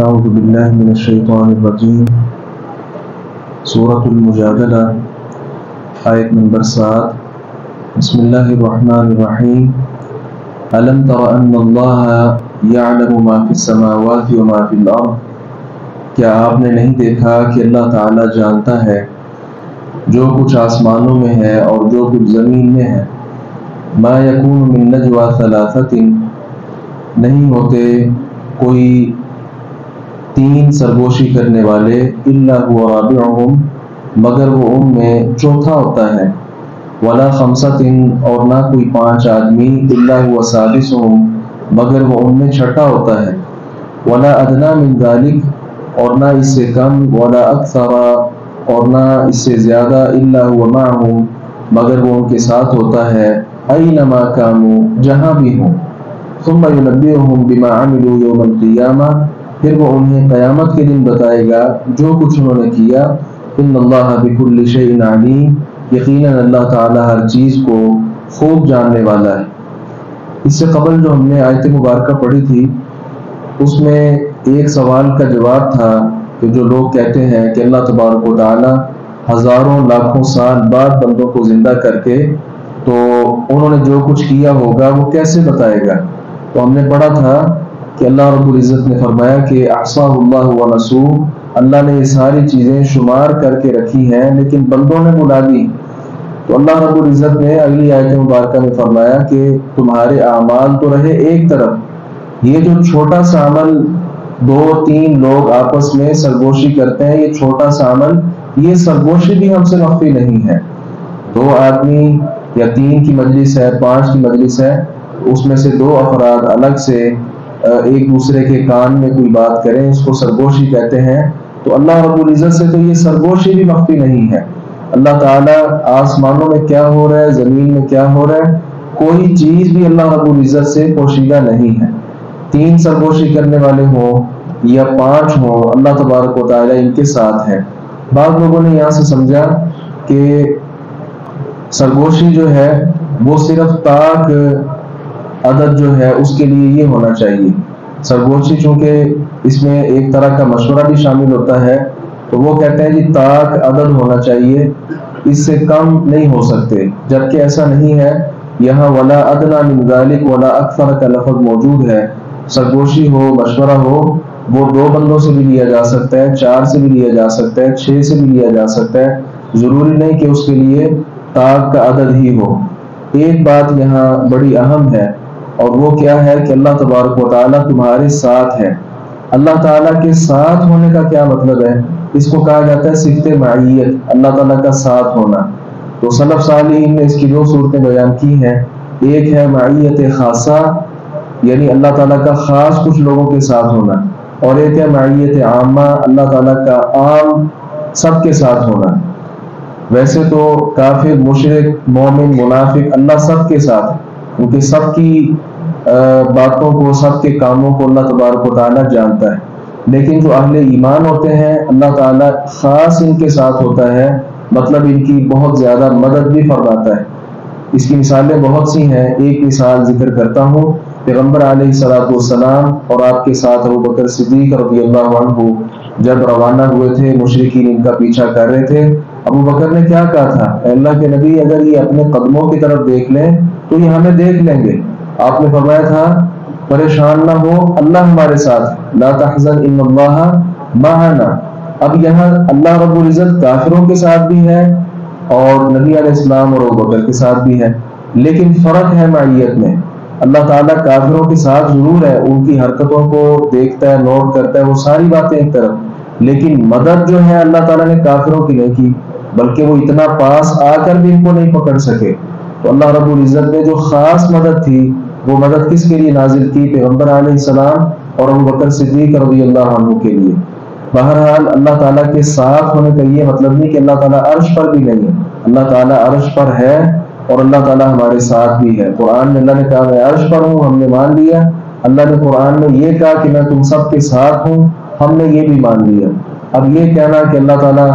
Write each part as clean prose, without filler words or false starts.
اعوذ باللہ من الشیطان الرجیم۔ سورۃ المجادلہ، آیت نمبر 7۔ بسم اللہ الرحمن الرحیم۔ الم تر ان اللہ یعلم ما فی السماوات وما فی الارض، کیا آپ نے نہیں دیکھا کہ اللہ تعالیٰ جانتا ہے جو کچھ آسمانوں میں ہے اور جو کچھ زمین میں ہے۔ ما یکون من نجوى ثلاثۃ، نہیں ہوتے کوئی تین سرگوشی کرنے والے، الا هو رابعهم، مگر وہ ان میں چوتھا ہوتا ہے، ولا خمسۃ، اور نہ کوئی پانچ آدمی، الا هو سادسهم، مگر وہ ان میں چھٹا ہوتا ہے، ولا ادنی من ذلک، اور نہ اس سے کم، ولا اکثر، اور نہ اس سے زیادہ، الا هو معهم، مگر وہ ان کے ساتھ ہوتا ہے، اینما کانوا، جہاں بھی ہوں، ثم ينبئهم بما عملوا یوم القیامہ، پھر وہ انہیں قیامت کے دن بتائے گا جو کچھ انہوں نے کیا۔ ان اللہ بکل شیء علیم، یقیناً اللہ تعالی ہر چیز کو خوب جاننے والا ہے۔ اس سے قبل جو ہم نے آیت مبارکہ پڑھی تھی، اس میں ایک سوال کا جواب تھا کہ جو لوگ کہتے ہیں کہ اللہ تبارک و تعالی ہزاروں لاکھوں سال بعد بندوں کو زندہ کر کے تو انہوں نے جو کچھ کیا ہوگا وہ کیسے بتائے گا۔ تو ہم نے پڑھا تھا کہ اللہ رب العزت نے فرمایا کہ احصاہ اللہ ونسوہ، اللہ نے یہ ساری چیزیں شمار کر کے رکھی ہیں لیکن بندوں نے بھلا دی۔ تو اللہ رب العزت نے اگلی آیت مبارکہ میں فرمایا کہ تمہارے اعمال تو رہے ایک طرف، یہ جو چھوٹا سا عمل دو تین لوگ آپس میں سرگوشی کرتے ہیں، یہ چھوٹا سا عمل، یہ سرگوشی بھی ہم سے مخفی نہیں ہے۔ دو آدمی یا تین کی مجلس ہے، پانچ کی مجلس ہے، اس میں سے دو افراد الگ سے ایک دوسرے کے کان میں کوئی بات کریں، اس کو سرگوشی کہتے ہیں۔ تو اللہ رب العزت سے تو یہ سرگوشی بھی مخفی نہیں ہے۔ اللہ تعالیٰ آسمانوں میں کیا ہو رہا ہے، زمین میں کیا ہو رہا ہے، کوئی چیز بھی اللہ رب العزت سے پوشیدہ نہیں ہے۔ تین سرگوشی کرنے والے ہوں یا پانچ ہوں، اللہ تبارک و تعالیٰ ان کے ساتھ ہے۔ بعض لوگوں نے یہاں سے سمجھا کہ سرگوشی جو ہے وہ صرف طاق عدد جو ہے اس کے لیے یہ ہونا چاہیے۔ سرگوشی چونکہ اس میں ایک طرح کا مشورہ بھی شامل ہوتا ہے، تو وہ کہتے ہیں کہ طاق عدد ہونا چاہیے، اس سے کم نہیں ہو سکتے، جبکہ ایسا نہیں ہے۔ یہاں ولا ادنی من ذلک ولا اکثر کا لفظ موجود ہے۔ سرگوشی ہو، مشورہ ہو، وہ دو بندوں سے بھی لیا جا سکتا ہے، چار سے بھی لیا جا سکتا ہے، 6 سے بھی لیا جا سکتا ہے، ضروری نہیں کہ اس کے لیے طاق کا عدد ہی ہو۔ ایک بات یہاں بڑی اہم ہے، اور وہ کیا ہے کہ اللہ تبارک و تعالیٰ تمہارے ساتھ ہے۔ اللہ تعالیٰ کے ساتھ ہونے کا کیا مطلب ہے؟ اس کو کہا جاتا ہے صفت معیت، اللہ تعالیٰ کا ساتھ ہونا۔ تو سلف صالحین نے اس کی دو صورتیں بیان کی ہیں، ایک ہے معیت خاصہ، یعنی اللہ تعالیٰ کا خاص کچھ لوگوں کے ساتھ ہونا، اور ایک ہے معیت عامہ، اللہ تعالیٰ کا عام سب کے ساتھ ہونا۔ ویسے تو کافر، مشرک، مومن، منافق، اللہ سب کے ساتھ ہے، کیونکہ سب کی باتوں کو، سب کے کاموں کو اللہ تبارک و تعالیٰ جانتا ہے۔ لیکن جو اہل ایمان ہوتے ہیں، اللہ تعالیٰ خاص ان کے ساتھ ہوتا ہے، مطلب ان کی بہت زیادہ مدد بھی فرماتا ہے۔ اس کی مثالیں بہت سی ہیں، ایک مثال ذکر کرتا ہوں۔ پیغمبر علیہ الصلوۃ والسلام اور آپ کے ساتھ ابوبکر صدیق رضی اللہ عنہ جب روانہ ہوئے تھے، مشرکین ان کا پیچھا کر رہے تھے، ابوبکر نے کیا کہا تھا؟ اے اللہ کے نبی، اگر یہ اپنے قدموں کی طرف دیکھ لیں تو یہ ہمیں دیکھ لیں گے۔ آپ نے فرمایا تھا پریشان نہ ہو، اللہ ہمارے ساتھ ہے، لا تحزن ان اللہ معنا۔ اب یہاں اللہ رب العزت کافروں کے ساتھ بھی ہے اور نبی علیہ السلام اور ابوبکر کے ساتھ بھی ہے، لیکن فرق ہے معیت میں۔ اللہ تعالیٰ کافروں کے ساتھ ضرور ہے، ان کی حرکتوں کو دیکھتا ہے، نوٹ کرتا ہے، وہ ساری باتیں ایک طرف، لیکن مدد جو ہے اللہ تعالیٰ نے کافروں کی نہیں کی، بلکہ وہ اتنا پاس آ کر بھی ان کو نہیں پکڑ سکے۔ تو اللہ رب العزت نے جو خاص مدد تھی، وہ مدد کس کے لیے نازل کی؟ پیغمبر علیہ السلام اور ابوبکر صدیق رضی اللہ عنہ کے لیے۔ بہرحال اللہ تعالیٰ کے ساتھ ہونے کا یہ مطلب نہیں کہ اللہ تعالیٰ عرش پر بھی نہیں ہے، اللہ تعالیٰ عرش پر ہے اور اللہ تعالیٰ ہمارے ساتھ بھی ہے۔ قرآن میں اللہ نے کہا میں عرش پر ہوں، ہم نے مان لیا۔ اللہ نے قرآن میں یہ کہا کہ میں تم سب کے ساتھ ہوں، ہم نے یہ بھی مان لیا۔ اب یہ کہنا کہ اللہ تعالیٰ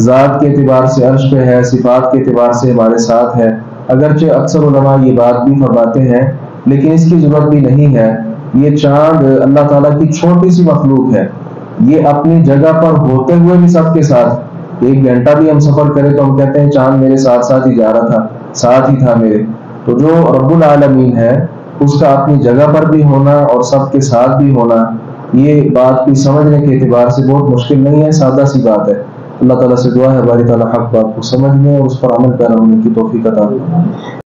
ذات کے اعتبار سے عرش پہ ہے، صفات کے اعتبار سے ہمارے ساتھ ہے، اگرچہ اکثر علماء یہ بات بھی فرماتے ہیں، لیکن اس کی ضرورت بھی نہیں ہے۔ یہ چاند اللہ تعالیٰ کی چھوٹی سی مخلوق ہے، یہ اپنی جگہ پر ہوتے ہوئے بھی سب کے ساتھ، 1 گھنٹہ بھی ہم سفر کریں تو ہم کہتے ہیں چاند میرے ساتھ ساتھ ہی جا رہا تھا، ساتھ ہی تھا میرے. تو جو رب العالمین ہے اس کا اپنی جگہ پر بھی ہونا اور سب کے ساتھ بھی ہونا، یہ بات بھی سمجھنے کے اعتبار سے بہت مشکل نہیں ہے، سادہ سی بات ہے. اللہ تعالیٰ سے دعا ہے باری تعالیٰ حق بات کو سمجھنے اور اس پر عمل پیرا ہونے کی توفیق عطا فرمائے.